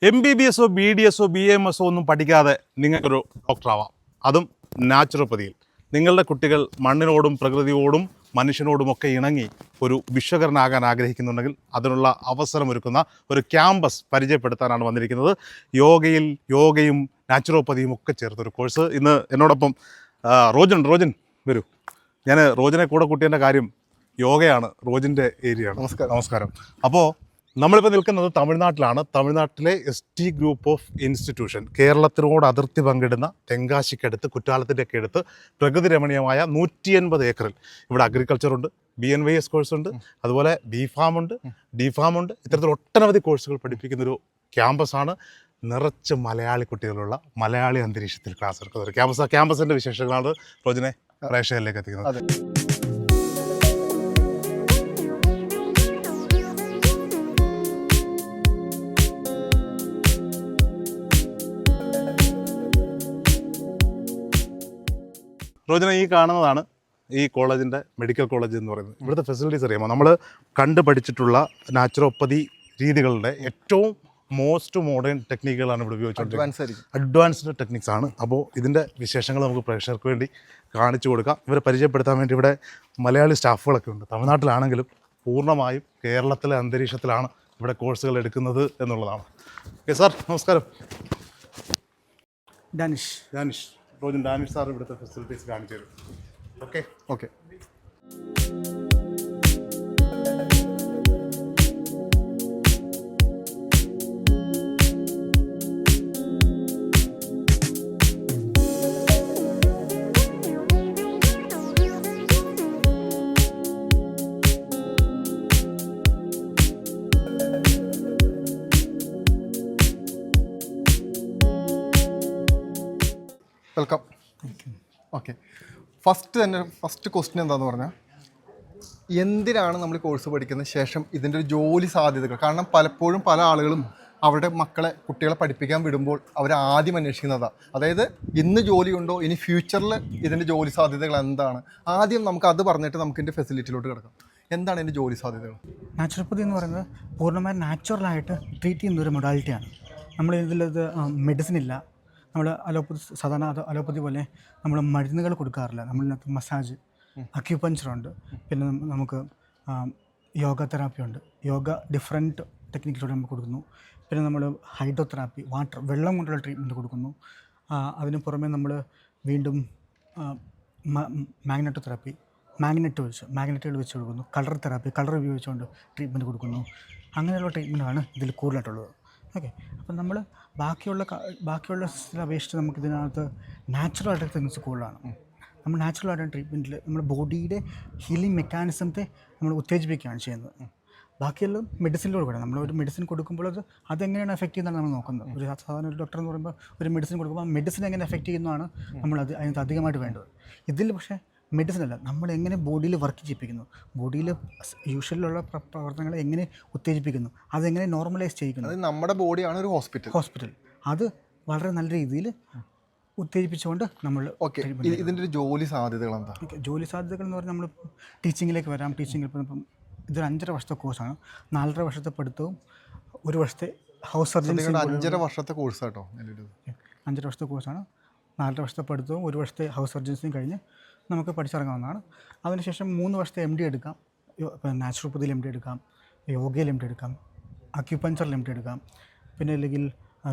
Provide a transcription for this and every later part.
MBBS, BDS, BAMS ഒന്നും പഠിക്കാതെ നിങ്ങൾക്കൊരു ഡോക്ടറാവാം, അതും നാച്ചുറോപ്പതിയിൽ. നിങ്ങളുടെ കുട്ടികൾ മണ്ണിനോടും പ്രകൃതിയോടും മനുഷ്യനോടുമൊക്കെ ഇണങ്ങി ഒരു വിശ്വകരനാകാൻ ആഗ്രഹിക്കുന്നുണ്ടെങ്കിൽ അതിനുള്ള അവസരമൊരുക്കുന്ന ഒരു ക്യാമ്പസ് പരിചയപ്പെടുത്താനാണ് വന്നിരിക്കുന്നത്. യോഗയും നാച്ചുറോപ്പതിയും ഒക്കെ ചേർത്തൊരു കോഴ്സ്. ഇന്ന് എന്നോടൊപ്പം റോജൻ വരൂ. ഞാൻ റോജനെ കൂടെ കൂട്ടിയതിൻ്റെ കാര്യം യോഗയാണ്, റോജിൻ്റെ ഏരിയയാണ്. നമസ്കാരം. അപ്പോൾ നമ്മളിപ്പോൾ നിൽക്കുന്നത് തമിഴ്നാട്ടിലാണ്. തമിഴ്നാട്ടിലെ ST ഗ്രൂപ്പ് ഓഫ് ഇൻസ്റ്റിറ്റ്യൂഷൻ, കേരളത്തിനോട് അതിർത്തി പങ്കിടുന്ന തെങ്കാശിക്കടുത്ത്, കുറ്റാലത്തിൻ്റെയൊക്കെ അടുത്ത് പ്രകൃതി രമണീയമായ 180 ഏക്കറിൽ ഇവിടെ അഗ്രികൾച്ചറുണ്ട്, BNYS കോഴ്സുണ്ട്, അതുപോലെ B.Pharm-ഉണ്ട്, D.Pharm-ഉണ്ട്. ഇത്തരത്തിൽ ഒട്ടനവധി കോഴ്സുകൾ പഠിപ്പിക്കുന്നൊരു ക്യാമ്പസാണ്. നിറച്ച് മലയാളി കുട്ടികളുള്ള മലയാളി അന്തരീക്ഷത്തിൽ ക്ലാസ് എടുക്കുന്ന ഒരു ക്യാമ്പസ്. ക്യാമ്പസിൻ്റെ വിശേഷങ്ങളാണ് റോജിനെ പ്രേക്ഷകരിലേക്ക് എത്തിക്കുന്നത്. റോജന, ഈ കാണുന്നതാണ് ഈ കോളേജിൻ്റെ മെഡിക്കൽ കോളേജ് എന്ന് പറയുന്നത്. ഇവിടുത്തെ ഫെസിലിറ്റീസ് അറിയാമോ? നമ്മൾ കണ്ടു പഠിച്ചിട്ടുള്ള നാച്ചുറോപ്പതി രീതികളുടെ ഏറ്റവും മോസ്റ്റ് മോഡേൺ ടെക്നിക്കുകളാണ് ഇവിടെ ഉപയോഗിച്ചുകൊണ്ടിരിക്കുന്നത്. അഡ്വാൻസ്ഡ് ടെക്നിക്സ് ആണ്. അപ്പോൾ ഇതിൻ്റെ വിശേഷങ്ങൾ നമുക്ക് പ്രേക്ഷകർക്ക് വേണ്ടി കാണിച്ചു കൊടുക്കാം. ഇവരെ പരിചയപ്പെടുത്താൻ വേണ്ടി ഇവിടെ മലയാളി സ്റ്റാഫുകളൊക്കെ ഉണ്ട്. തമിഴ്നാട്ടിലാണെങ്കിലും പൂർണ്ണമായും കേരളത്തിലെ അന്തരീക്ഷത്തിലാണ് ഇവിടെ കോഴ്സുകൾ എടുക്കുന്നത് എന്നുള്ളതാണ്. ഓക്കെ സാർ, നമസ്കാരം. ഡാനിഷ് റോജൻ, ഡാനിഷ് സാർ ഇവിടുത്തെ ഫെസിലിറ്റീസ് കാണിച്ചു തരും. Okay. Welcome. Okay, first question എന്താണെന്ന് പറഞ്ഞാൽ, എന്തിനാണ് നമ്മൾ കോഴ്സ് പഠിക്കുന്ന ശേഷം ഇതിൻ്റെ ഒരു ജോലി സാധ്യതകൾ? കാരണം പലപ്പോഴും പല ആളുകളും അവരുടെ കുട്ടികളെ പഠിപ്പിക്കാൻ വിടുമ്പോൾ അവർ ആദ്യം അന്വേഷിക്കുന്നതാണ്. അതായത് ഇന്ന് ജോലിയുണ്ടോ, ഇനി ഫ്യൂച്ചറിൽ ഇതിൻ്റെ ജോലി സാധ്യതകൾ എന്താണ്? ആദ്യം നമുക്ക് അത് പറഞ്ഞിട്ട് നമുക്ക് ഇതിൻ്റെ ഫെസിലിറ്റിയിലോട്ട് കിടക്കാം. എന്താണ് ഇതിൻ്റെ ജോലി സാധ്യതകൾ? നാച്ചുറോപ്പതി എന്ന് പറയുന്നത് പൂർണ്ണമായും നാച്ചുറലായിട്ട് ട്രീറ്റ് ചെയ്യുന്ന ഒരു മൊഡാലിറ്റിയാണ്. നമ്മൾ ഇതിലത് മെഡിസിൻ ഇല്ല. നമ്മൾ സാധാരണ അലോപ്പതി പോലെ നമ്മൾ മരുന്നുകൾ കൊടുക്കാറില്ല. നമ്മളിനകത്ത് മസാജ്, അക്യുപഞ്ചറുണ്ട്, പിന്നെ നമുക്ക് യോഗ തെറാപ്പി ഉണ്ട്. യോഗ ഡിഫറെൻറ്റ് ടെക്നിക്കിലൂടെ നമ്മൾ കൊടുക്കുന്നു. പിന്നെ നമ്മൾ ഹൈഡ്രോതെറാപ്പി, വെള്ളം കൊണ്ടുള്ള ട്രീറ്റ്മെൻറ്റ് കൊടുക്കുന്നു. അതിന് പുറമെ നമ്മൾ വീണ്ടും മാഗ്നറ്റോതെറാപ്പി, മാഗ്നറ്റുകൾ വെച്ച് കൊടുക്കുന്നു. കളർ തെറാപ്പി, കളർ ഉപയോഗിച്ചുകൊണ്ട് ട്രീറ്റ്മെൻറ്റ് കൊടുക്കുന്നു. അങ്ങനെയുള്ള ട്രീറ്റ്മെൻറ്റാണ് ഇതിൽ കൂടുതലായിട്ടുള്ളത്. ഓക്കെ, അപ്പം നമ്മൾ ബാക്കിയുള്ള അപേക്ഷിച്ച് നമുക്ക് ഇതിനകത്ത് നാച്ചുറലായിട്ട് തിങ്സ് കൂടുതലാണ്. നമ്മൾ നാച്ചുറലായിട്ട് ട്രീറ്റ്മെൻറ്റിൽ നമ്മുടെ ബോഡിയുടെ ഹീലിംഗ് മെക്കാനിസത്തെ നമ്മൾ ഉത്തേജിപ്പിക്കുകയാണ് ചെയ്യുന്നത്. ബാക്കിയെല്ലാം മെഡിസിനിലൂടെ കൂടെ നമ്മൾ ഒരു മെഡിസിൻ കൊടുക്കുമ്പോൾ അതെങ്ങനെയാണ് എഫക്റ്റ് ചെയ്യുന്നതാണ് നമ്മൾ നോക്കുന്നത്. ഒരു സാധാരണ ഒരു ഡോക്ടർ എന്ന് പറയുമ്പോൾ ഒരു മെഡിസിൻ കൊടുക്കുമ്പോൾ ആ മെഡിസിൻ എങ്ങനെ എഫക്റ്റ് ചെയ്യുന്നതാണ് നമ്മൾ അതിനകത്ത് അധികമായിട്ട് വേണ്ടത്. ഇതിൽ പക്ഷേ മെഡിസിൻ അല്ല, നമ്മൾ എങ്ങനെ ബോഡിയിൽ വർക്ക് ചെയ്യിപ്പിക്കുന്നു, ബോഡിയിൽ യൂഷ്വലിലുള്ള പ്രവർത്തനങ്ങളെ എങ്ങനെ ഉത്തേജിപ്പിക്കുന്നു, അതെങ്ങനെ നോർമലൈസ് ചെയ്യിക്കുന്നു. അത് നമ്മുടെ ബോഡിയാണ് ഒരു ഹോസ്പിറ്റൽ. അത് വളരെ നല്ല രീതിയിൽ ഉത്തേജിപ്പിച്ചുകൊണ്ട് നമ്മൾ. ഓക്കെ, ഇതിൻ്റെ ഒരു ജോലി സാധ്യതകൾ എന്താ? ജോലി സാധ്യതകൾ എന്ന് പറഞ്ഞാൽ നമ്മൾ ടീച്ചിങ്ങിലേക്ക് വരാം. ടീച്ചിങ്ങിൽ ഇപ്പം ഇതൊരു 5.5 വർഷത്തെ കോഴ്സാണ്. 4.5 വർഷത്തെ പഠിത്തവും 1 വർഷത്തെ ഹൗസ് സർജൻസി. 5.5 വർഷത്തെ കോഴ്സ് കേട്ടോ. 5.5 വർഷത്തെ കോഴ്സാണ്. 4.5 വർഷത്തെ പഠിത്തവും 1 വർഷത്തെ ഹൗസ് സർജൻസിയും കഴിഞ്ഞ് നമുക്ക് പഠിച്ചിറങ്ങാവുന്നതാണ്. അതിനുശേഷം 3 വർഷത്തെ MD എടുക്കാം. ഇപ്പം നാച്ചുറോപ്പതിയിൽ MD എടുക്കാം, യോഗയിൽ MD എടുക്കാം, അക്യുപഞ്ചറിൽ MD എടുക്കാം, പിന്നെ അല്ലെങ്കിൽ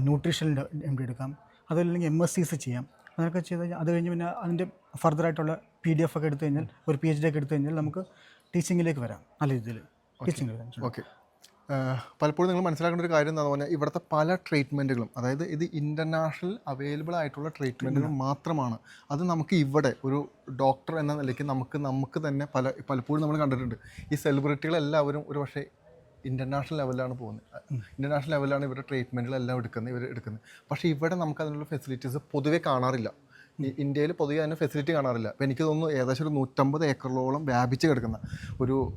ന്യൂട്രീഷനിൽ MD എടുക്കാം, അതല്ലെങ്കിൽ MSCs ചെയ്യാം. അതൊക്കെ ചെയ്ത് അത് കഴിഞ്ഞ് പിന്നെ അതിൻ്റെ ഫർദറായിട്ടുള്ള PDF ഒക്കെ എടുത്തു കഴിഞ്ഞാൽ, ഒരു PhD ഒക്കെ എടുത്തു കഴിഞ്ഞാൽ നമുക്ക് ടീച്ചിങ്ങിലേക്ക് വരാം. നല്ല രീതിയിൽ ടീച്ചിങ്ങിൽ വരാം. ഓക്കെ, പലപ്പോഴും നിങ്ങൾ മനസ്സിലാക്കേണ്ട ഒരു കാര്യം എന്താണെന്ന് പറഞ്ഞാൽ, ഇവിടുത്തെ പല ട്രീറ്റ്മെൻറ്റുകളും, അതായത് ഇത് ഇൻ്റർനാഷണൽ അവൈലബിൾ ആയിട്ടുള്ള ട്രീറ്റ്മെൻറ്റുകൾ മാത്രമാണ്. അത് നമുക്ക് ഇവിടെ ഒരു ഡോക്ടർ എന്ന നിലയ്ക്ക് നമുക്ക് തന്നെ പലപ്പോഴും നമ്മൾ കണ്ടിട്ടുണ്ട്. ഈ സെലിബ്രിറ്റികളെല്ലാവരും ഒരു പക്ഷേ ഇൻ്റർനാഷണൽ ലെവലിലാണ് പോകുന്നത്. ഇൻ്റർനാഷണൽ ലെവലിലാണ് ഇവരുടെ ട്രീറ്റ്മെൻറ്റുകളെല്ലാം എടുക്കുന്നത്. പക്ഷേ ഇവിടെ നമുക്ക് അതിനുള്ള ഫെസിലിറ്റീസ് പൊതുവെ കാണാറില്ല. ഇന്ത്യയിൽ പൊതുവെ അതിന് ഫെസിലിറ്റി കാണാറില്ല. അപ്പോൾ എനിക്ക് തോന്നുന്നു ഏകദേശം ഒരു 150 ഏക്കറിലോളം വ്യാപിച്ച് കിടക്കുന്ന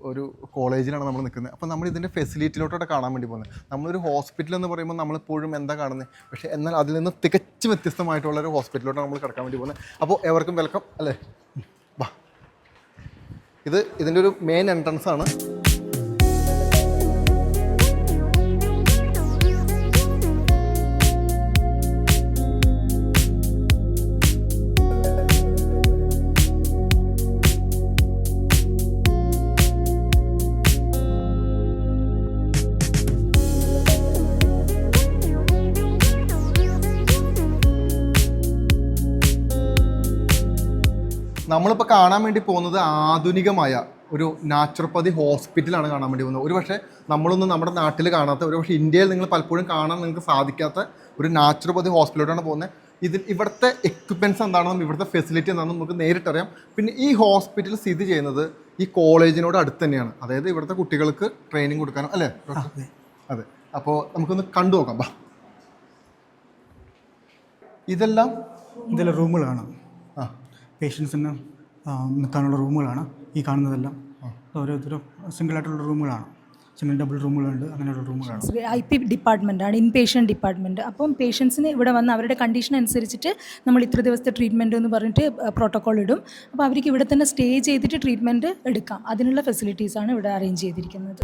ഒരു കോളേജിലാണ് നമ്മൾ നിൽക്കുന്നത്. അപ്പോൾ നമ്മൾ ഇതിൻ്റെ ഫെസിലിറ്റിയിലോട്ടോടെ കാണാൻ വേണ്ടി പോകുന്നത്. നമ്മളൊരു ഹോസ്പിറ്റൽ എന്ന് പറയുമ്പോൾ നമ്മളെപ്പോഴും എന്താ കാണുന്നത്, പക്ഷേ എന്നാൽ അതിൽ നിന്ന് തികച്ചും വ്യത്യസ്തമായിട്ടുള്ളൊരു ഹോസ്പിറ്റലിലോട്ടാണ് നമ്മൾ കിടക്കാൻ വേണ്ടി പോകുന്നത്. അപ്പോൾ എവർക്കും വെൽക്കം അല്ലേ. വാ, ഇതിൻ്റെ ഒരു മെയിൻ എൻട്രൻസ് ആണ്. നമ്മളിപ്പോൾ കാണാൻ വേണ്ടി പോകുന്നത് ആധുനികമായ ഒരു നാച്ചുറോപ്പതി ഹോസ്പിറ്റലാണ് കാണാൻ വേണ്ടി പോകുന്നത്. ഒരു പക്ഷേ നമ്മളൊന്നും നമ്മുടെ നാട്ടിൽ കാണാത്ത, ഒരു പക്ഷേ ഇന്ത്യയിൽ നിങ്ങൾ പലപ്പോഴും കാണാൻ നിങ്ങൾക്ക് സാധിക്കാത്ത ഒരു നാച്ചുറോപ്പതി ഹോസ്പിറ്റലോട്ടാണ് പോകുന്നത്. ഇവിടുത്തെ എക്യുപ്മെൻറ്റ്സ് എന്താണെന്നും ഇവിടുത്തെ ഫെസിലിറ്റി എന്താണെന്നും നമുക്ക് നേരിട്ടറിയാം. പിന്നെ ഈ ഹോസ്പിറ്റൽ സ്ഥിതി ചെയ്യുന്നത് ഈ കോളേജിനോട് അടുത്ത് തന്നെയാണ്. അതായത് ഇവിടുത്തെ കുട്ടികൾക്ക് ട്രെയിനിങ് കൊടുക്കാനും അല്ലേ? അതെ. അപ്പോൾ നമുക്കൊന്ന് കണ്ടു നോക്കാം. ഇതെല്ലാം റൂമുകളാണ്. പേഷ്യൻസിന് നിൽക്കാനുള്ള റൂമുകളാണ് ഈ കാണുന്നതെല്ലാം. ഓരോരുത്തരും സിംഗിളായിട്ടുള്ള റൂമുകളാണ്. സിംഗിൾ ഡബിൾ റൂമുകളുണ്ട്, അങ്ങനെയുള്ള റൂമുകളാണ്. IP ഡിപ്പാർട്ട്മെൻറ്റാണ്, ഇൻ പേഷ്യൻ്റ് ഡിപ്പാർട്ട്മെൻറ്റ്. അപ്പം പേഷ്യൻസിന് ഇവിടെ വന്ന് അവരുടെ കണ്ടീഷൻ അനുസരിച്ചിട്ട് നമ്മൾ ഇത്ര ദിവസത്തെ ട്രീറ്റ്മെൻറ്റ് എന്ന് പറഞ്ഞിട്ട് പ്രോട്ടോക്കോൾ ഇടും. അപ്പോൾ അവർക്ക് ഇവിടെ തന്നെ സ്റ്റേ ചെയ്തിട്ട് ട്രീറ്റ്മെൻറ്റ് എടുക്കാം. അതിനുള്ള ഫെസിലിറ്റീസാണ് ഇവിടെ അറേഞ്ച് ചെയ്തിരിക്കുന്നത്.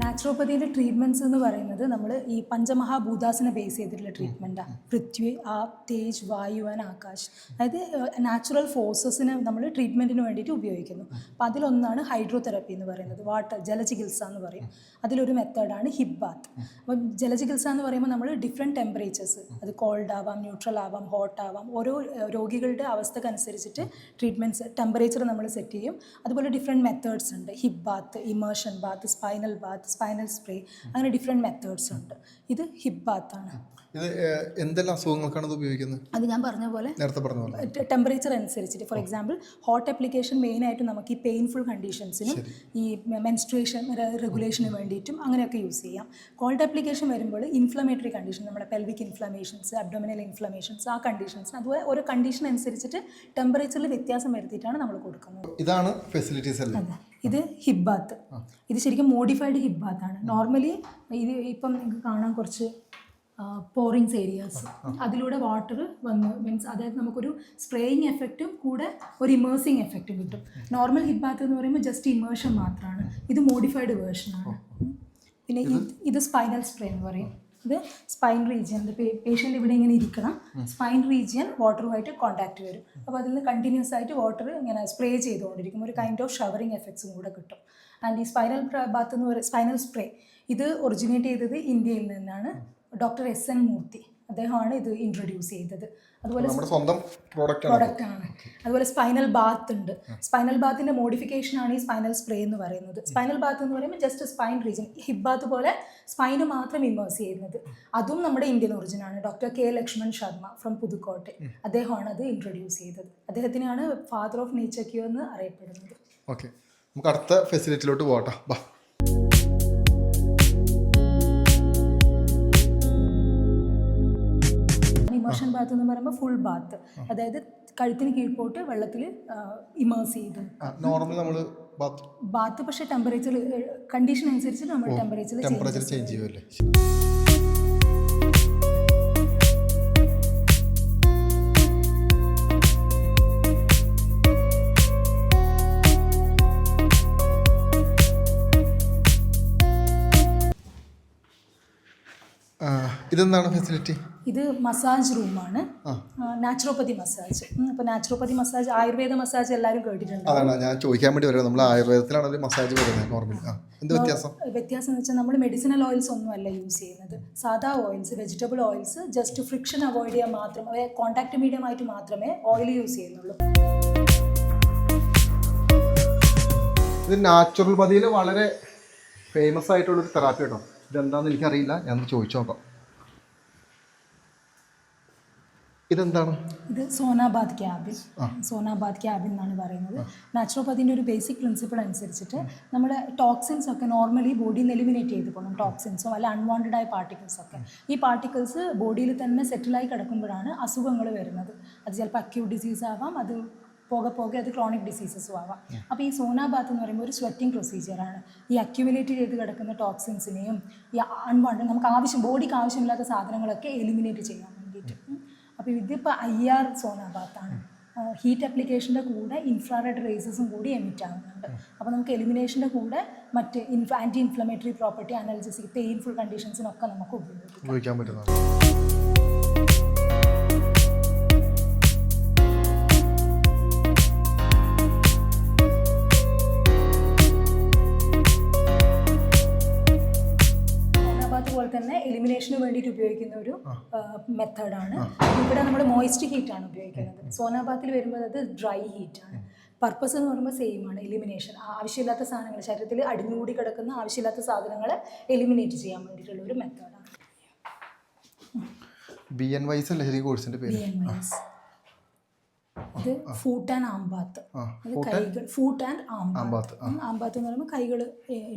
നാച്ചുറോപ്പതിയുടെ ട്രീറ്റ്മെൻറ്റ്സ് എന്ന് പറയുന്നത് നമ്മൾ ഈ പഞ്ചമഹാഭൂതാസിനെ ബേസ് ചെയ്തിട്ടുള്ള ട്രീറ്റ്മെൻറ്റാണ്. പൃഥ്വി, ആപ്, തേജ്, വായു ആൻഡ് ആകാശ്. അതായത് നാച്ചുറൽ ഫോഴ്സസിനെ നമ്മൾ ട്രീറ്റ്മെൻറ്റിന് വേണ്ടിയിട്ട് ഉപയോഗിക്കുന്നു. അപ്പോൾ അതിലൊന്നാണ് ഹൈഡ്രോതെറപ്പി എന്ന് പറയുന്നത്, ജലചികിത്സ എന്ന് പറയും. അതിലൊരു മെത്തേഡാണ് ഹിപ്പ് ബാത്ത്. അപ്പം ജലചികിത്സ എന്ന് പറയുമ്പോൾ നമ്മൾ ഡിഫറെൻറ്റ് ടെമ്പറേച്ചേഴ്സ്, അത് കോൾഡ് ആവാം, ന്യൂട്രൽ ആവാം, ഹോട്ട് ആവാം, ഓരോ രോഗികളുടെ അവസ്ഥക്കനുസരിച്ചിട്ട് ട്രീറ്റ്മെൻറ്റ്സ് ടെമ്പറേച്ചർ നമ്മൾ സെറ്റ് ചെയ്യും. അതുപോലെ ഡിഫറെൻറ്റ് മെത്തേഡ്സ് ഉണ്ട്. Hip bath, immersion bath, spinal bath, spinal spray, അങ്ങനെ ഡിഫറെൻറ്റ് മെത്തേഡ്സ് ഉണ്ട്. ഇത് ഹിപ്പ് ബാത്താണ്. ഇത് എന്തെല്ലാം അസുഖങ്ങൾക്കാണ് ഇത് ഉപയോഗിക്കുന്നത്? അത് ഞാൻ പറഞ്ഞ പോലെ നേരത്തെ പറഞ്ഞ പോലെ ടെമ്പറേച്ചർ അനുസരിച്ചിട്ട്. ഫോർ എക്സാമ്പിൾ ഹോട്ട് ആപ്ലിക്കേഷൻ മെയിനായിട്ട് നമുക്ക് ഈ പെയിൻഫുൾ കണ്ടീഷൻസിനും ഈ മെൻസ്ട്രേഷൻ റെഗുലേഷന് വേണ്ടിയിട്ടും അങ്ങനെയൊക്കെ യൂസ് ചെയ്യാം. കോൾഡ് ആപ്ലിക്കേഷൻ വരുമ്പോൾ ഇൻഫ്ലമേറ്ററി കണ്ടീഷൻ, നമ്മുടെ പെൽവിക് ഇൻഫ്ലമേഷൻസ്, അബ്ഡോമിനൽ ഇൻഫ്ലമേഷൻസ്, ആ കണ്ടീഷൻസ്, അതുപോലെ ഓരോ കണ്ടീഷൻ അനുസരിച്ചിട്ട് ടെമ്പറേച്ചറിൽ വ്യത്യാസം വരുത്തിയിട്ടാണ് നമ്മൾ കൊടുക്കുന്നത്. ഇതാണ് ഫെസിലിറ്റീസ് അല്ലേ? ഇത് ഹിപ്പ് ബാത്ത്. ഇത് ശരിക്കും മോഡിഫൈഡ് ഹിപ്പ് ബാത്താണ്. നോർമലി ഇത് ഇപ്പം നിങ്ങൾക്ക് കാണാൻ കുറച്ച് പോറിങ്സ് ഏരിയാസ്, അതിലൂടെ വാട്ടർ വന്ന് മീൻസ് അതായത് നമുക്കൊരു സ്പ്രേയിങ് എഫക്റ്റും കൂടെ ഒരു ഇമേഴ്സിങ് എഫക്റ്റും കിട്ടും. നോർമൽ ഹിപ്പ് ബാത്ത് എന്ന് പറയുമ്പോൾ ജസ്റ്റ് ഇമേർഷൻ മാത്രമാണ്. ഇത് മോഡിഫൈഡ് വേർഷനാണ്. പിന്നെ ഇത് സ്പൈനൽ സ്പ്രേ എന്ന് പറയും. ഇത് സ്പൈൻ റീജിയൻ, പേഷ്യൻ്റ് ഇവിടെ ഇങ്ങനെ ഇരിക്കണം, സ്പൈൻ റീജിയൻ വാട്ടറുമായിട്ട് കോൺടാക്റ്റ് വരും. അപ്പോൾ അതിൽ നിന്ന് കണ്ടിന്യൂസ് ആയിട്ട് വാട്ടർ ഇങ്ങനെ സ്പ്രേ ചെയ്തുകൊണ്ടിരിക്കും. ഒരു കൈൻഡ് ഓഫ് ഷവറിങ് എഫക്ട്സും കൂടെ കിട്ടും. ആൻഡ് ഈ സ്പൈനൽ ബാത്ത് എന്ന് പറയുന്നത്, സ്പൈനൽ സ്പ്രേ, ഇത് ഒറിജിനേറ്റ് ചെയ്തത് ഇന്ത്യയിൽ നിന്നാണ്. ഡോക്ടർ SN മൂർത്തി അദ്ദേഹമാണ് ഇത് ഇൻട്രൊഡ്യൂസ് ചെയ്തത്. അതുപോലെ സ്വന്തം പ്രോഡക്റ്റ് ആണ്. അതുപോലെ സ്പൈനൽ ബാത്ത് ഉണ്ട്. സ്പൈനൽ ബാത്തിൻ്റെ മോഡിഫിക്കേഷനാണ് ഈ സ്പൈനൽ സ്പ്രേ എന്ന് പറയുന്നത്. സ്പൈനൽ ബാത്ത് എന്ന് പറയുമ്പോൾ just spine region, hip bath പോലെ സ്പൈന് മാത്രം ഇമേഴ്സ് ചെയ്യുന്നത്. അതും നമ്മുടെ ഇന്ത്യൻ ഒറിജിനാണ്. Doctor K. Lakshman Sharma from Pudukkottai, അദ്ദേഹമാണ് അത് ഇൻട്രൊഡ്യൂസ് ചെയ്തത്. അദ്ദേഹത്തിനാണ് ഫാദർ ഓഫ് നേച്ചർ ക്യൂർ എന്ന് അറിയപ്പെടുന്നത്. ഓക്കെ, നമുക്ക് അടുത്ത ഫെസിലിറ്റിയിലോട്ട് പോകട്ടെ. ഇമേർഷൻ ബാത്ത് എന്ന് പറയുമ്പോൾ ഫുൾ ബാത്ത്, അതായത് കഴുത്തിന് കീഴ്പോട്ട് വെള്ളത്തിൽ ഇമേഴ്സ് ചെയ്ത്. നോർമൽ നമ്മൾ ബാത്ത് പക്ഷേ ടെമ്പറേച്ചർ കണ്ടീഷൻ അനുസരിച്ച് നമ്മൾ ടെമ്പറേച്ചർ ചേഞ്ച് ചെയ്യുമല്ലേ? ഇതെന്താണ് ഫെസിലിറ്റി? ഇത് മസാജ് റൂമാണ്, നാച്ചുറോപ്പതി മസാജ്. അപ്പോൾ നാച്ചുറോപ്പതി മസാജ്, ആയുർവേദ മസാജ് എല്ലാവരും കേട്ടിട്ടുണ്ട്. അതാണ് ഞാൻ ചോദിക്കാൻ വേണ്ടി വരുന്നത്. നമ്മൾ ആയുർവേദത്തിലാണ് മസാജ് വരുന്നത് നോർമലി. എന്ത് വ്യത്യാസം എന്ന് വെച്ചാൽ നമ്മൾ മെഡിസിനൽ ഓയിൽസ് ഒന്നും അല്ല യൂസ് ചെയ്യുന്നത്. സാധാ oils, vegetable oils, just friction avoid ചെയ്യാൻ മാത്രം, കോൺടാക്ട് മീഡിയം ആയിട്ട് മാത്രമേ ഓയിൽ യൂസ് ചെയ്യുന്നുള്ളൂ. ഇത് നാച്ചുറോപ്പതിയിൽ വളരെ ഫേമസ് ആയിട്ടുള്ളൊരു തെറാപ്പി കേട്ടോ. ഇതെന്താണെന്ന് എനിക്കറിയില്ല, ഞാൻ ചോദിച്ചു നോക്കാം. ഇതെന്താണ്? ഇത് സോനാബാദ് ക്യാബിൻ. സോനാബാദ് ക്യാബിൻ എന്നാണ് പറയുന്നത്. നാച്ചുറോപ്പതിൻ്റെ ഒരു ബേസിക് പ്രിൻസിപ്പിൾ അനുസരിച്ചിട്ട് നമ്മുടെ ടോക്സിൻസ് ഒക്കെ നോർമലി ബോഡിയിൽ നിന്ന് എലിമിനേറ്റ് ചെയ്ത് പോകണം. ടോക്സിൻസോ അല്ല അൺവാണ്ടഡ് ആയ പാർട്ടിക്കിൾസ് ഒക്കെ. ഈ പാർട്ടിക്കിൾസ് ബോഡിയിൽ തന്നെ സെറ്റിലായി കിടക്കുമ്പോഴാണ് അസുഖങ്ങൾ വരുന്നത്. അത് ചിലപ്പോൾ അക്യൂട്ട് ഡിസീസ് ആവാം, അത് പോകെ അത് ക്രോണിക് ഡിസീസസും ആവാം. അപ്പോൾ ഈ സോനാബാത്ത് എന്ന് പറയുമ്പോൾ ഒരു സ്വെറ്റിംഗ് പ്രൊസീജിയറാണ്. ഈ അക്യുമുലേറ്റ് ചെയ്ത് കിടക്കുന്ന ടോക്സിൻസിനെയും ഈ അൺവാണ്ടഡ് നമുക്ക് ബോഡിക്ക് ആവശ്യമില്ലാത്ത സാധനങ്ങളൊക്കെ എലിമിനേറ്റ് ചെയ്യാൻ വേണ്ടിയിട്ട്. അപ്പോൾ ഇതിപ്പോൾ IR സോനാബാത്താണ്. ഹീറ്റ് അപ്ലിക്കേഷൻ്റെ കൂടെ ഇൻഫ്രാറെഡ് റേസസും കൂടി എമിറ്റ് ആവുന്നുണ്ട്. അപ്പോൾ നമുക്ക് എലിമിനേഷൻ്റെ കൂടെ മറ്റ് ആൻറ്റി ഇൻഫ്ലമേറ്ററി പ്രോപ്പർട്ടി, അനൽജസിക്, പെയിൻഫുൾ കണ്ടീഷൻസിനൊക്കെ നമുക്ക് ഉപയോഗിക്കാൻ പറ്റുന്നതാണ്. അതുപോലെ തന്നെ എലിമിനേഷന് വേണ്ടിയിട്ട് ഉപയോഗിക്കുന്ന ഒരു മെത്തേഡാണ്. ഇവിടെ നമ്മൾ മോയിസ്റ്റ് ഹീറ്റാണ് ഉപയോഗിക്കുന്നത്. സോനാബാത്തിൽ വരുമ്പോൾ അത് ഡ്രൈ ഹീറ്റാണ്. പർപ്പസ് എന്ന് പറയുമ്പോൾ സെയിം ആണ്, എലിമിനേഷൻ. ആവശ്യമില്ലാത്ത സാധനങ്ങൾ, ശരീരത്തിൽ അടിഞ്ഞുകൂടി കിടക്കുന്ന ആവശ്യമില്ലാത്ത സാധനങ്ങളെ എലിമിനേറ്റ് ചെയ്യാൻ വേണ്ടിയിട്ടുള്ള ഒരു മെത്തേഡാണ്. BNYS അല്ലേ ശരി കോഴ്സിന്റെ പേര്? BNYS. ഇത് ഫൂട്ട് ആൻഡ് ആംബാത്ത്. അത് കൈകൾ, ഫൂട്ട് ആൻഡ് ആംബാത്ത്. ആംബാത്ത് എന്ന് പറയുമ്പോൾ കൈകൾ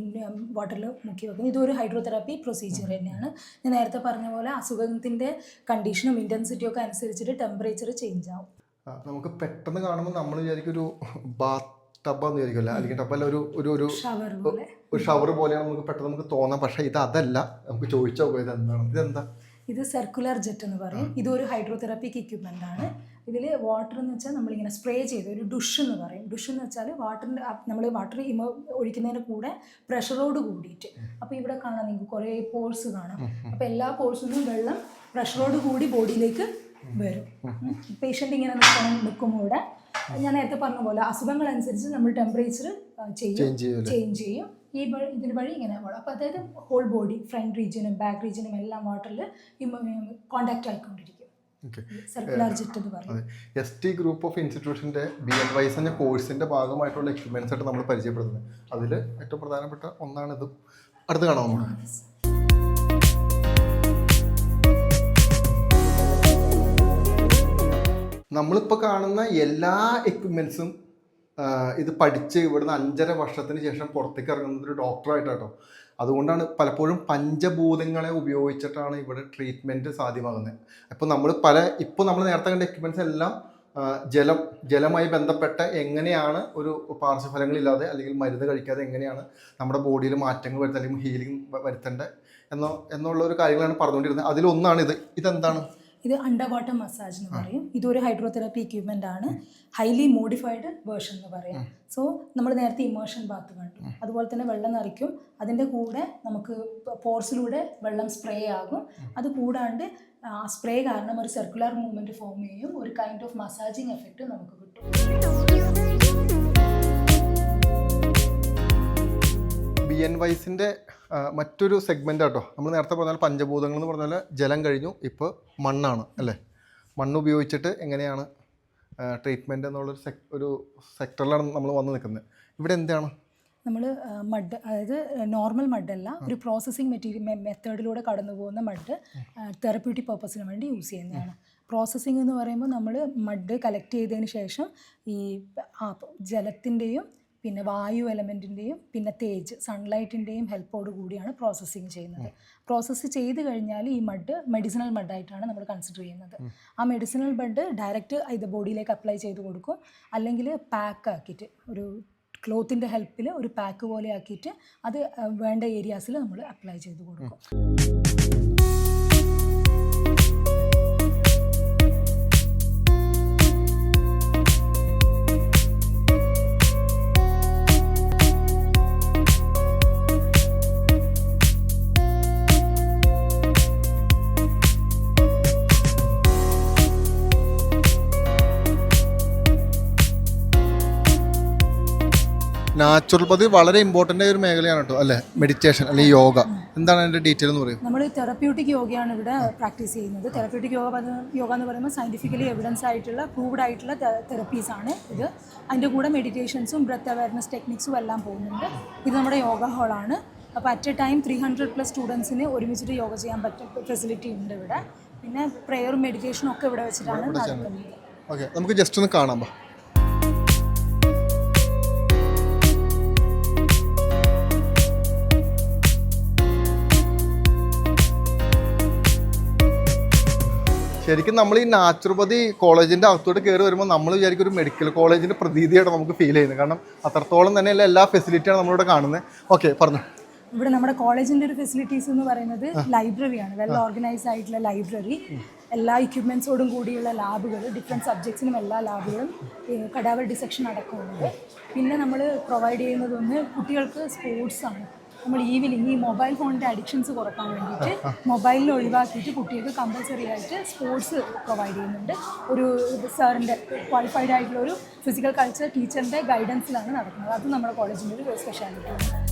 വാട്ടറിൽ മുക്കി വെക്കുന്നത്. ഇതൊരു ഹൈഡ്രോതെറാപ്പി പ്രൊസീജിയർ തന്നെയാണ്. ഞാൻ നേരത്തെ പറഞ്ഞ പോലെ അസുഖത്തിൻ്റെ കണ്ടീഷനും ഇൻറ്റൻസിറ്റിയും ഒക്കെ അനുസരിച്ചിട്ട് ടെമ്പറേച്ചർ ചേഞ്ച് ആവും. നമുക്ക് പെട്ടെന്ന് കാണുമ്പോൾ നമ്മൾ വിചാരിക്കും ഒരു ബാത്ത് ടബാന്ന് വിചാരിക്കുമല്ലോ, അല്ലെങ്കിൽ ടബല്ല ഒരു ഷവർ പോലെയാണ് നമുക്ക് പെട്ടെന്ന് നമുക്ക് തോന്നാം. പക്ഷേ ഇത് അതല്ല. നമുക്ക് ചോദിച്ചാൽ പോയത് എന്താണ്, ഇതെന്താ? ഇത് സർക്കുലർ ജെറ്റ് എന്ന് പറയും. ഇതൊരു ഹൈഡ്രോതെറാപ്പിക് എക്യുപ്മെൻ്റ് ആണ്. ഇതിൽ വാട്ടർ എന്ന് വെച്ചാൽ നമ്മളിങ്ങനെ സ്പ്രേ ചെയ്ത് ഒരു ഡുഷ് എന്ന് പറയും. ഡുഷ് എന്ന് വെച്ചാൽ വാട്ടറിൻ്റെ, നമ്മൾ വാട്ടർ ഒഴിക്കുന്നതിന് കൂടെ പ്രഷറോട് കൂടിയിട്ട്. അപ്പോൾ ഇവിടെ കാണാം നിങ്ങൾക്ക് കുറേ പോഴ്സ് കാണാം. അപ്പോൾ എല്ലാ പോഴ്സിനും വെള്ളം പ്രഷറോട് കൂടി ബോഡിയിലേക്ക് വരും. പേഷ്യൻ്റ് ഇങ്ങനെ നിൽക്കുമ്പോൾ ഇവിടെ ഞാൻ നേരത്തെ പറഞ്ഞ പോലെ അസുഖങ്ങളനുസരിച്ച് നമ്മൾ ടെമ്പറേച്ചർ ചേഞ്ച് ചെയ്യും. ഇതിന് വഴി ഇങ്ങനെ പോകണം. അപ്പോൾ അതായത് ഹോൾ ബോഡി, ഫ്രണ്ട് റീജിയനും ബാക്ക് റീജിയനും എല്ലാം വാട്ടറിൽ കോണ്ടാക്ട് ആയിക്കൊണ്ടിരിക്കും. സർക്കുലർ ജെറ്റ് എന്ന് പറയും. ST ഗ്രൂപ്പ് ഓഫ് ഇൻസ്റ്റിറ്റ്യൂഷൻ്റെ BNYS എന്ന കോഴ്സിൻ്റെ ഭാഗമായിട്ടുള്ള എക്യുപ്മെൻറ്റ്സ് ആയിട്ട് നമ്മൾ പരിചയപ്പെടുന്നത്. അതിൽ ഏറ്റവും പ്രധാനപ്പെട്ട ഒന്നാണ് ഇത്. അടുത്ത് കാണാം നമുക്ക്. നമ്മളിപ്പോൾ കാണുന്ന എല്ലാ എക്യുപ്മെൻറ്റ്സും ഇത് പഠിച്ച് ഇവിടുന്ന് 5.5 വർഷത്തിന് ശേഷം പുറത്തേക്ക് ഇറങ്ങുന്നത് ഒരു ഡോക്ടറായിട്ടാട്ടോ. അതുകൊണ്ടാണ് പലപ്പോഴും പഞ്ചഭൂതങ്ങളെ ഉപയോഗിച്ചിട്ടാണ് ഇവിടെ ട്രീറ്റ്മെൻറ്റ് സാധ്യമാകുന്നത്. അപ്പോൾ നമ്മൾ നേരത്തെ കണ്ട എക്യുപ്മെൻറ്റ്സ് എല്ലാം ജലമായി ബന്ധപ്പെട്ട എങ്ങനെയാണ് ഒരു പാർശ്വഫലങ്ങളില്ലാതെ അല്ലെങ്കിൽ മരുന്ന് കഴിക്കാതെ എങ്ങനെയാണ് നമ്മുടെ ബോഡിയിൽ മാറ്റങ്ങൾ വരുത്തുക അല്ലെങ്കിൽ ഹീലിംഗ് വരുത്തേണ്ടത് എന്നുള്ള ഒരു കാര്യങ്ങളാണ് പറഞ്ഞുകൊണ്ടിരുന്നത്. അതിലൊന്നാണ് ഇതെന്താണ്? ഇത് അണ്ടർ വാട്ടർ മസാജ് എന്ന് പറയും. ഇതൊരു ഹൈഡ്രോതെറാപ്പി എക്യുപ്മെൻ്റ് ആണ്. ഹൈലി മോഡിഫൈഡ് വേർഷൻ എന്ന് പറയാം. സോ നമ്മൾ നേരത്തെ ഇമേർഷൻ ബാത്ത് കണ്ടു, അതുപോലെ തന്നെ വെള്ളം നിറയ്ക്കും. അതിൻ്റെ കൂടെ നമുക്ക് പോർസിലൂടെ വെള്ളം സ്പ്രേ ആകും. അത് കൂടാണ്ട് സ്പ്രേ കാരണം ഒരു സർക്കുലർ മൂവ്മെൻറ്റ് ഫോം ചെയ്യും. ഒരു കൈൻഡ് ഓഫ് മസാജിങ് എഫക്റ്റ് നമുക്ക് കിട്ടും. BNYSൻ്റെ മറ്റൊരു സെഗ്മെൻ്റ് ആട്ടോ. നമ്മൾ നേരത്തെ പറഞ്ഞാൽ പഞ്ചഭൂതങ്ങൾ എന്ന് പറഞ്ഞാൽ ജലം കഴിഞ്ഞു, ഇപ്പോൾ മണ്ണാണ് അല്ലേ? മണ്ണ് ഉപയോഗിച്ചിട്ട് എങ്ങനെയാണ് ട്രീറ്റ്മെൻറ്റ് എന്നുള്ളൊരു സെക്ടറിലാണ് നമ്മൾ വന്ന് നിൽക്കുന്നത്. ഇവിടെ എന്താണ് നമ്മൾ മഡ്, അതായത് നോർമൽ മഡല്ല, ഒരു പ്രോസസ്സിങ് മെത്തേഡിലൂടെ കടന്നു പോകുന്ന മഡ് തെറപ്യൂട്ടിക് പർപ്പസിന് വേണ്ടി യൂസ് ചെയ്യുന്നതാണ്. പ്രോസസ്സിങ് എന്ന് പറയുമ്പോൾ നമ്മൾ മഡ് കളക്ട് ചെയ്തതിന് ശേഷം ഈ ജലത്തിൻ്റെയും പിന്നെ വായു എലമെൻറ്റിൻ്റെയും പിന്നെ തേജ് സൺലൈറ്റിൻ്റെയും ഹെൽപ്പോട് കൂടിയാണ് പ്രോസസ്സിങ് ചെയ്യുന്നത്. പ്രോസസ്സ് ചെയ്ത് കഴിഞ്ഞാൽ ഈ മഡ് മെഡിസിനൽ മഡായിട്ടാണ് നമ്മൾ കൺസിഡർ ചെയ്യുന്നത്. ആ മെഡിസിനൽ മഡ് ഡയറക്റ്റ് ഇത് ബോഡിയിലേക്ക് അപ്ലൈ ചെയ്ത് കൊടുക്കും, അല്ലെങ്കിൽ പാക്ക് ആക്കിയിട്ട് ഒരു ക്ലോത്തിൻ്റെ ഹെൽപ്പിൽ ഒരു പാക്ക് പോലെ ആക്കിയിട്ട് അത് വേണ്ട ഏരിയാസിൽ നമ്മൾ അപ്ലൈ ചെയ്ത് കൊടുക്കും. നാച്ചുറോപ്പതി വളരെ ഇമ്പോർട്ടൻ്റ് ആയ ഒരു മേഖലയാണ് കേട്ടോ അല്ലേ? മെഡിറ്റേഷൻ അല്ലെങ്കിൽ യോഗ, എന്താണ് അതിൻ്റെ ഡീറ്റെയിൽ എന്ന് പറയും? നമ്മൾ തെറപ്യൂട്ടിക് യോഗയാണ് ഇവിടെ പ്രാക്ടീസ് ചെയ്യുന്നത്. തെറപ്യൂട്ടിക് യോഗ എന്ന് പറയുമ്പോൾ സയൻറ്റിഫിക്കലി എവിഡൻസ് ആയിട്ടുള്ള പ്രൂവ്ഡ് ആയിട്ടുള്ള തെറപ്പീസാണ് ഇത്. അതിൻ്റെ കൂടെ മെഡിറ്റേഷൻസും ബ്രെത്ത് അവയർനെസ് ടെക്നിക്സും എല്ലാം പോകുന്നുണ്ട്. ഇത് നമ്മുടെ യോഗ ഹാളാണ്. അപ്പോൾ അറ്റ് എ ടൈം 300+ സ്റ്റുഡൻസിന് ഒരുമിച്ചിട്ട് യോഗ ചെയ്യാൻ പറ്റുന്ന ഫെസിലിറ്റി ഉണ്ട് ഇവിടെ. പിന്നെ പ്രെയറും മെഡിറ്റേഷനും ഒക്കെ ഇവിടെ വെച്ചിട്ടാണ് നടക്കുന്നത്. ഓക്കെ, നമുക്ക് ജസ്റ്റ് ഒന്ന് കാണാം. ശരിക്കും നമ്മൾ ഈ നാച്ചുറോപ്പതി കോളേജിൻ്റെ അകത്തോട്ട് കയറി വരുമ്പോൾ നമ്മൾ വിചാരിക്കും ഒരു മെഡിക്കൽ കോളേജിൻ്റെ പ്രതീതിയാണ് നമുക്ക് ഫീൽ ചെയ്യുന്നത്. കാരണം അത്രത്തോളം തന്നെയല്ല എല്ലാ ഫെസിലിറ്റിയാണ് നമ്മളിവിടെ കാണുന്നത്. ഓക്കെ, പറഞ്ഞു. ഇവിടെ നമ്മുടെ കോളേജിൻ്റെ ഒരു ഫെസിലിറ്റീസ് എന്ന് പറയുന്നത് ലൈബ്രറിയാണ്. വെൽ ഓർഗനൈസ്ഡ് ആയിട്ടുള്ള ലൈബ്രറി, എല്ലാ എക്യുപ്മെൻറ്റ്സോടും കൂടിയുള്ള ലാബുകൾ, ഡിഫറെൻറ്റ് സബ്ജക്ട്സിനും എല്ലാ ലാബുകളും, കഡാവർ ഡിസെക്ഷൻ അടക്കമുണ്ട്. പിന്നെ നമ്മൾ പ്രൊവൈഡ് ചെയ്യുന്നതൊന്ന് കുട്ടികൾക്ക് സ്പോർട്സാണ്. നമ്മൾ ഈവനിങ് ഈ മൊബൈൽ ഫോണിൻ്റെ അഡിക്ഷൻസ് കുറക്കാൻ വേണ്ടിയിട്ട് മൊബൈലിൽ ഒഴിവാക്കിയിട്ട് കുട്ടികൾക്ക് കമ്പൽസറി ആയിട്ട് സ്പോർട്സ് പ്രൊവൈഡ് ചെയ്യുന്നുണ്ട്. ഒരു സാറിൻ്റെ ക്വാളിഫൈഡ് ആയിട്ടുള്ള ഒരു ഫിസിക്കൽ കൾച്ചർ ടീച്ചറിൻ്റെ ഗൈഡൻസിലാണ് നടക്കുന്നത്. അത് നമ്മുടെ കോളേജിൻ്റെ ഒരു സ്പെഷ്യാലിറ്റിയാണ്.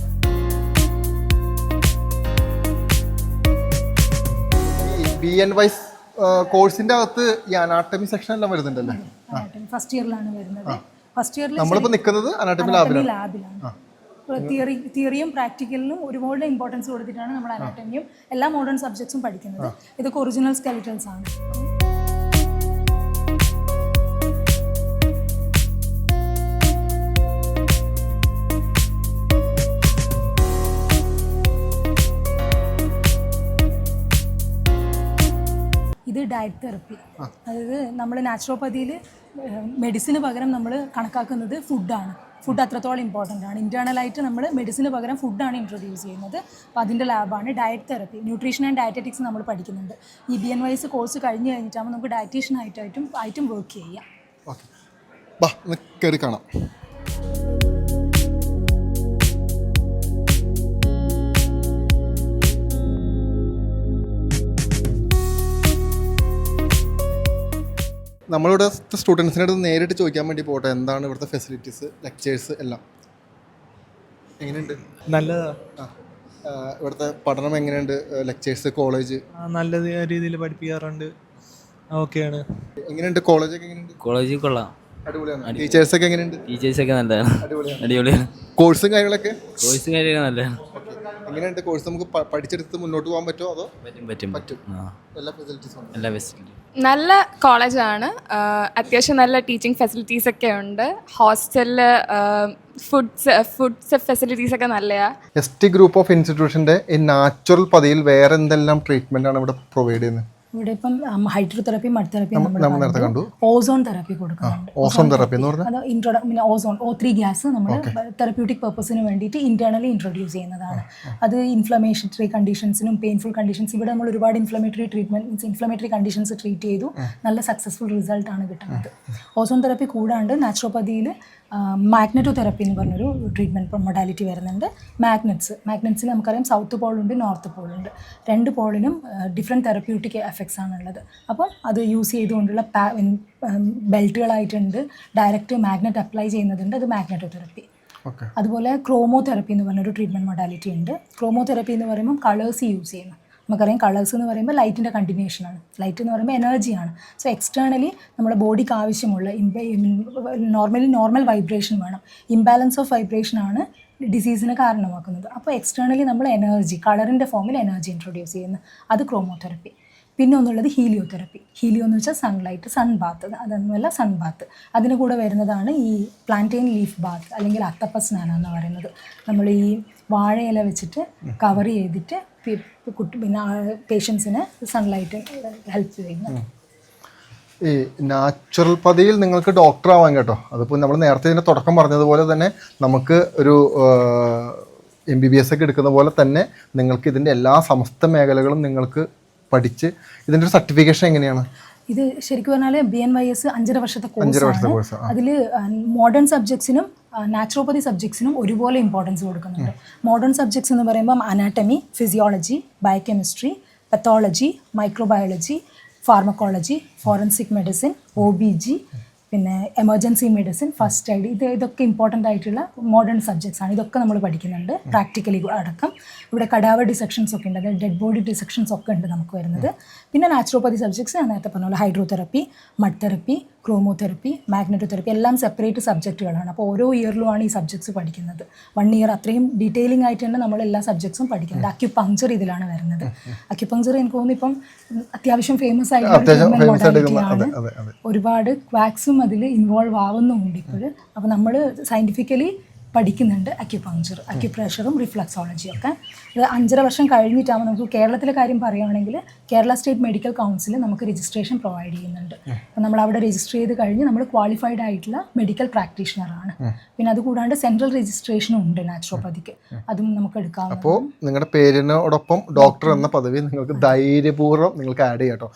BNY കോഴ്സിന്റെ അകത്ത് ഈ അനാട്ടമി സെക്ഷൻ എല്ലാം വരുന്നുണ്ടല്ലേ? ഫസ്റ്റ് ഇയറിലാണ് വരുന്നത്. ഫസ്റ്റ് ഇയറിൽ നമ്മളിപ്പോൾ നിൽക്കുന്നത് അനാട്ടമി ലാബിലാണ്. തിയറിയും പ്രാക്ടിക്കലിനും ഒരുപാട് ഇമ്പോർട്ടൻസ് കൊടുത്തിട്ടാണ് നമ്മൾ അനാട്ടമിയും എല്ലാ മോഡേൺ സബ്ജക്ട്സും പഠിക്കുന്നത്. ഇതൊക്കെ ഒറിജിനൽ സ്കെലിറ്റൽസ് ആണ്. ഇത് ഡയറ്റ് തെറപ്പി. അതായത് നമ്മൾ നാച്ചുറോപ്പതിയിൽ മെഡിസിന് പകരം നമ്മൾ കണക്കാക്കുന്നത് ഫുഡാണ്. ഫുഡ് അത്രത്തോളം ഇമ്പോർട്ടൻ്റ് ആണ്. ഇൻറ്റേർണലായിട്ട് നമ്മൾ മെഡിസിന് പകരം ഫുഡാണ് ഇൻട്രൊഡ്യൂസ് ചെയ്യുന്നത്. അപ്പോൾ അതിൻ്റെ ലാബാണ് diet therapy. Nutrition and dietetics നമ്മൾ പഠിക്കുന്നുണ്ട്. ഈ BNYS കോഴ്സ് കഴിഞ്ഞ് കഴിഞ്ഞിട്ടാകുമ്പോൾ നമുക്ക് ഡയറ്റീഷ്യൻ ആയിട്ടും വർക്ക് ചെയ്യാം. ഓക്കെ, കയറി കാണാം. നമ്മളിവിടെ സ്റ്റുഡൻസിൻ്റെ അടുത്ത് നേരിട്ട് ചോദിക്കാൻ വേണ്ടി പോട്ടെ, എന്താണ് ഇവിടുത്തെ ഫെസിലിറ്റീസ്, ലെക്ചേഴ്സ് എല്ലാം എങ്ങനെയുണ്ട്? നല്ലതാ. ഇവിടുത്തെ പഠനം എങ്ങനെയുണ്ട്? ലെക്ചേഴ്സ്, കോളേജ് നല്ല രീതിയിൽ പഠിപ്പിക്കാറുണ്ട്. ഓക്കെയാണ്. എങ്ങനെയുണ്ട് കോളേജൊക്കെ? എങ്ങനെയുണ്ട്? കോളേജിൽ കൊള്ളാം, അടിപൊളിയാണ്. ടീച്ചേഴ്സൊക്കെ എങ്ങനെയുണ്ട്? ടീച്ചേഴ്സൊക്കെ നല്ലതാണ്, അടിപൊളിയാണ്. കോഴ്സും കാര്യങ്ങളൊക്കെ നല്ലതാണ്. എങ്ങനെയുണ്ട് കോഴ്സ്? നമുക്ക് പഠിച്ചെടുത്ത് മുന്നോട്ട് പോകാൻ പറ്റുമോ? അതോ പറ്റും. എല്ലാ ഫെസിലിറ്റീസും എല്ലാ ഫെസിലിറ്റി നല്ല കോളേജാണ്. അത്യാവശ്യം നല്ല ടീച്ചിങ് ഫെസിലിറ്റീസ് ഒക്കെ ഉണ്ട്. ഹോസ്റ്റലിൽ ഫുഡ്സ് ഫെസിലിറ്റീസ് ഒക്കെ നല്ലതാണ്. ST ഗ്രൂപ്പ് ഓഫ് ഇൻസ്റ്റിറ്റ്യൂഷൻ്റെ ഈ നാച്ചുറൽ പതിയിൽ വേറെ എന്തെല്ലാം ട്രീറ്റ്മെൻ്റ് ആണ് ഇവിടെ പ്രൊവൈഡ് ചെയ്യുന്നത്? ഇവിടെ ഇപ്പം ഹൈഡ്രോതെറപ്പി, മഡ് തെറപ്പി, നമ്മൾ നേരത്തെ കണ്ടു. ഓസോൺ തെറപ്പി കൊടുക്കുന്നുണ്ട്. ഓസോൺ തെറപ്പി എന്ന് പറഞ്ഞാൽ പിന്നെ O3 ഗ്യാസ് നമ്മൾ തെറപ്യൂട്ടിക് പർപ്പസിന് വേണ്ടിയിട്ട് ഇന്റേണലി ഇൻട്രൊഡ്യൂസ് ചെയ്യുന്നതാണ്. അത് ഇൻഫ്ലമേഷണറി കണ്ടീഷൻസിനും പെയിൻഫുൾ കണ്ടീഷൻസ്, ഇവിടെ നമ്മൾ ഒരുപാട് ഇൻഫ്ലമേറ്ററി കണ്ടീഷൻസ് ട്രീറ്റ് ചെയ്തു. നല്ല സക്സസ്ഫുൾ റിസൾട്ടാണ് കിട്ടുന്നത്. ഓസോൺ തെറപ്പി കൂടാണ്ട് നാച്ചുറോപ്പതിയിൽ മാഗ്നറ്റോ തെറപ്പി എന്ന് പറഞ്ഞൊരു ട്രീറ്റ്മെൻറ്റ് മൊഡാലിറ്റി വരുന്നുണ്ട്. മാഗ്നറ്റ്സിൽ നമുക്കറിയാം സൗത്ത് പോളുണ്ട്, നോർത്ത് പോളുണ്ട്. രണ്ട് പോളിനും ഡിഫറെൻറ്റ് തെറപ്യൂട്ടിക് എഫക്ട്സ് ആണുള്ളത്. അപ്പം അത് യൂസ് ചെയ്തുകൊണ്ടുള്ള ബെൽറ്റുകളായിട്ടുണ്ട്. ഡയറക്റ്റ് മാഗ്നറ്റ് അപ്ലൈ ചെയ്യുന്നതുണ്ട്. അത് മാഗ്നറ്റോ തെറപ്പി. അതുപോലെ ക്രോമോ തെറപ്പി എന്ന് പറഞ്ഞൊരു ട്രീറ്റ്മെൻറ്റ് മൊഡാലിറ്റി ഉണ്ട്. ക്രോമോ തെറപ്പി എന്ന് പറയുമ്പോൾ കളേഴ്സ് യൂസ് ചെയ്യുന്നു. നമുക്കറിയാം കളേഴ്സ് എന്ന് പറയുമ്പോൾ ലൈറ്റിൻ്റെ കണ്ടിന്യൂഷനാണ്. ലൈറ്റ് എന്ന് പറയുമ്പോൾ എനർജിയാണ്. സോ എക്സ്റ്റേണലി നമ്മുടെ ബോഡിക്ക് ആവശ്യമുള്ള നോർമൽ വൈബ്രേഷൻ വേണം. ഇംബാലൻസ് ഓഫ് വൈബ്രേഷനാണ് ഡിസീസിന് കാരണമാക്കുന്നത്. അപ്പോൾ എക്സ്റ്റേണലി നമ്മൾ എനർജി, കളറിൻ്റെ ഫോമിൽ എനർജി ഇൻട്രൊഡ്യൂസ് ചെയ്യുന്നു. അത് ക്രോമോതെറപ്പി. പിന്നെ ഒന്നുള്ളത് ഹീലിയോതെറപ്പി. ഹീലിയോ എന്ന് വെച്ചാൽ സൺലൈറ്റ്, സൺ ബാത്ത്. അതൊന്നുമല്ല, സൺ ബാത്ത്. അതിന് കൂടെ വരുന്നതാണ് ഈ പ്ലാന്റെയിൻ ലീഫ് ബാത്ത് അല്ലെങ്കിൽ അത്തപ്പസ്നാന എന്ന് പറയുന്നത്. നമ്മൾ ഈ വാഴയില വെച്ചിട്ട് കവർ ചെയ്തിട്ട് പിന്നെ പേഷ്യൻസിന് സൺലൈറ്റ് ഹെൽപ്പ് ചെയ്യുന്നു. ഈ നാച്ചുറൽ പതിയിൽ നിങ്ങൾക്ക് ഡോക്ടർ ആവാൻ കേട്ടോ. അതിപ്പോൾ നമ്മൾ നേരത്തെ ഇതിൻ്റെ തുടക്കം പറഞ്ഞതുപോലെ തന്നെ നമുക്ക് ഒരു MBBS ഒക്കെ എടുക്കുന്ന പോലെ തന്നെ നിങ്ങൾക്ക് ഇതിൻ്റെ എല്ലാ സമസ്ത മേഖലകളും നിങ്ങൾക്ക് പഠിച്ച് ഇതിൻ്റെ ഒരു സർട്ടിഫിക്കേഷൻ എങ്ങനെയാണ്? ഇത് ശരിക്കും പറഞ്ഞാൽ BNYS 5.5 വർഷത്തെ കോഴ്സാണ്. അതിൽ മോഡേൺ സബ്ജക്ട്സിനും നാച്ചുറോപ്പതി സബ്ജക്ട്സിനും ഒരുപോലെ ഇമ്പോർട്ടൻസ് കൊടുക്കുന്നുണ്ട്. മോഡേൺ സബ്ജക്ട്സ് എന്ന് പറയുമ്പം anatomy, physiology, biochemistry, pathology, microbiology, pharmacology, forensic medicine, OBG, പിന്നെ എമർജൻസി മെഡിസിൻ, ഫസ്റ്റ് എയ്ഡ്, ഇതൊക്കെ ഇമ്പോർട്ടൻ്റ് ആയിട്ടുള്ള മോഡേൺ സബ്ജക്ട്സ് ആണ്. ഇതൊക്കെ നമ്മൾ പഠിക്കുന്നുണ്ട്, പ്രാക്ടിക്കലി അടക്കം. ഇവിടെ കടാവർ ഡിസെക്ഷൻസ് ഒക്കെ ഉണ്ട്, അതായത് ഡെഡ് ബോഡി ഡിസെക്ഷൻസ് ഒക്കെ ഉണ്ട് നമുക്ക് വരുന്നത്. പിന്നെ നാച്ചുറോപ്പതി സബ്ജക്ട്സ് ഞാൻ നേരത്തെ പറഞ്ഞ പോലെ ഹൈഡ്രോതെറപ്പി, മഡ് തെറപ്പി, ക്രോമോതെറപ്പി, മാഗ്നറ്റോ തെറപ്പി എല്ലാം സെപ്പറേറ്റ് സബ്ജക്റ്റുകളാണ്. അപ്പോൾ ഓരോ ഇയറിലുമാണ് ഈ സബ്ജക്ട്സ് പഠിക്കുന്നത്. 1 ഇയർ അത്രയും ഡീറ്റെയിലിംഗ് ആയിട്ട് തന്നെ നമ്മൾ എല്ലാ സബ്ജക്ട്സും പഠിക്കുന്നത്. അക്യുപങ്ചർ ഇതിലാണ് വരുന്നത്. അക്യുപങ്ചർ എനിക്ക് തോന്നുന്നു ഇപ്പം അത്യാവശ്യം ഫേമസ് ആയിട്ടുള്ള മൊഡാലിറ്റിയാണ്. ഒരുപാട് ക്വാക്സും അതിൽ ഇൻവോൾവ് ആവുന്നുമുണ്ട് ഇപ്പോഴും. അപ്പോൾ നമ്മൾ സയൻറ്റിഫിക്കലി പഠിക്കുന്നുണ്ട് അക്യുപങ്ചർ, അക്യുപ്രഷറും റിഫ്ലക്സോളജിയും ഒക്കെ. ഇത് 5.5 വർഷം കഴിഞ്ഞിട്ടാകുമ്പോൾ നമുക്ക് കേരളത്തിലെ കാര്യം പറയുകയാണെങ്കിൽ കേരള സ്റ്റേറ്റ് മെഡിക്കൽ കൗൺസിൽ നമുക്ക് രജിസ്ട്രേഷൻ പ്രൊവൈഡ് ചെയ്യുന്നുണ്ട്. അപ്പോൾ നമ്മൾ അവിടെ രജിസ്റ്റർ ചെയ്ത് കഴിഞ്ഞ് നമ്മൾ ക്വാളിഫൈഡ് ആയിട്ടുള്ള മെഡിക്കൽ പ്രാക്ടീഷണറാണ്. പിന്നെ അതുകൂടാണ്ട് സെൻട്രൽ രജിസ്ട്രേഷനും ഉണ്ട് നാച്ചുറോപ്പതിക്ക്, അതും നമുക്ക് എടുക്കാം. അപ്പോൾ നിങ്ങളുടെ പേരിനോടൊപ്പം ഡോക്ടർ എന്ന പദവി നിങ്ങൾക്ക് ധൈര്യപൂർവ്വം നിങ്ങൾക്ക് ആഡ് ചെയ്യാം കേട്ടോ.